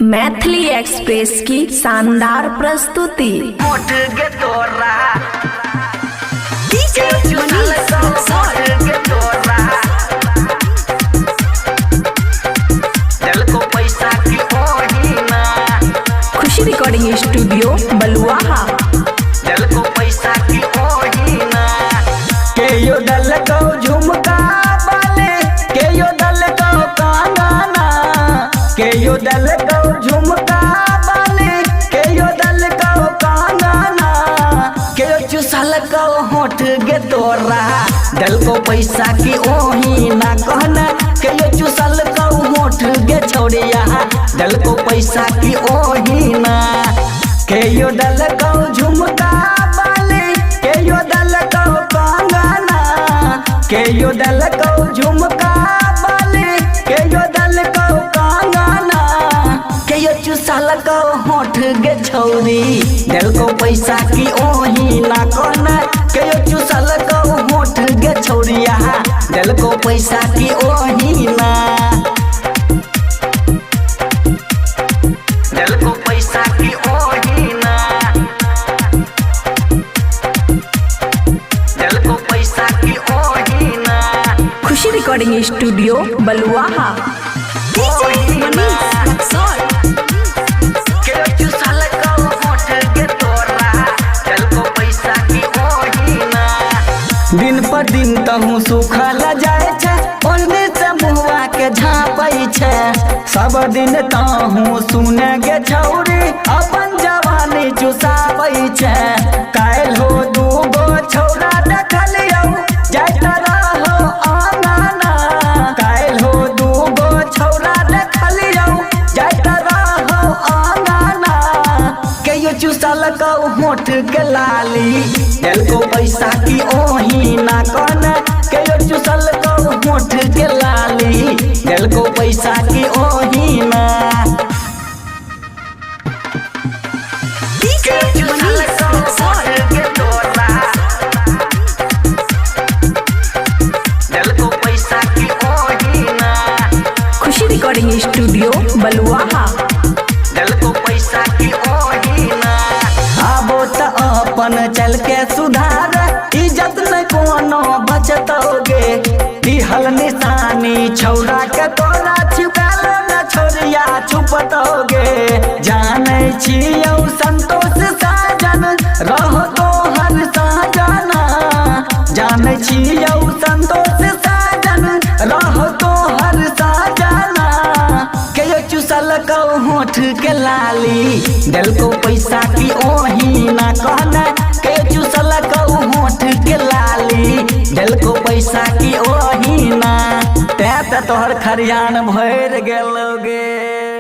Maithili express की शानदार प्रस्तुति। खुशी रिकॉर्डिंग स्टूडियो बलुआहा। केयो दल को झुमका बाले, केयो दल को कांगाना, केयो दल को झुमका बाले, केयो दल को कांगाना, केयो चुसल को होठ गे तोरा, दल को पैसा की ओही ना कहना, केयो चुसल को होठ गे छोड़िया, दल को पैसा की ओही ना, केयो दल को झुमका बाले, केयो दल को कांगाना, केयो दल को झुमका बाले, केयो दल को कांगाना, केयो चुसल को होठ गे छौरी, दल को पैसा की ओही ना कहना, केयो चुसल को होठ गे छौरिया, दल को पैसा की ओही ना, दल को पैसा की ओही ना, दल को पैसा की ओही ना, खुशी रिकॉर्डिंग स्टूडियो बलुआहा। दिन पर दिन तहु सुखल जाए छे, ओने से मुहवा के झाँपै छे, सब दिन तहु सुने गे छौरी अपन जवानी चुसाबै छे, काल हो दूगो छौरा देखलियौ जाइत रहो आंगना, काल हो दूगो छौरा देखलियौ जाइत रहो आंगना, केयो चुसल को होठ के लाली, दल को पैसा की ओही ना कहना, केयो चुसल को होठ के लाली, दल को पैसा की ओही ना, केयो चुसल को होठ के तोरा, दल को पैसा की ओही ना, खुशी रिकॉर्डिंग स्टूडियो बलुआहा। दल को पैसा की ओही ना, आबो त अपन चल के सुधार, इज्जत न कोनो बचतोगे, दिहल निशानी छौरा के तोरा छुपाल न छोरिया छुपतोगे, जानै छियौ संतोष साजन रहो तो हर साजना, जानै छियौ संतोष साजन रहो तो हर साजना, केयो चुसल को होठ के लाली, दल को पैसा की ओही ना कहना, केयो चुसल को होठ के लाली, दल को पैसा की ओही ना, तोहर खरियान भर गेलोगे।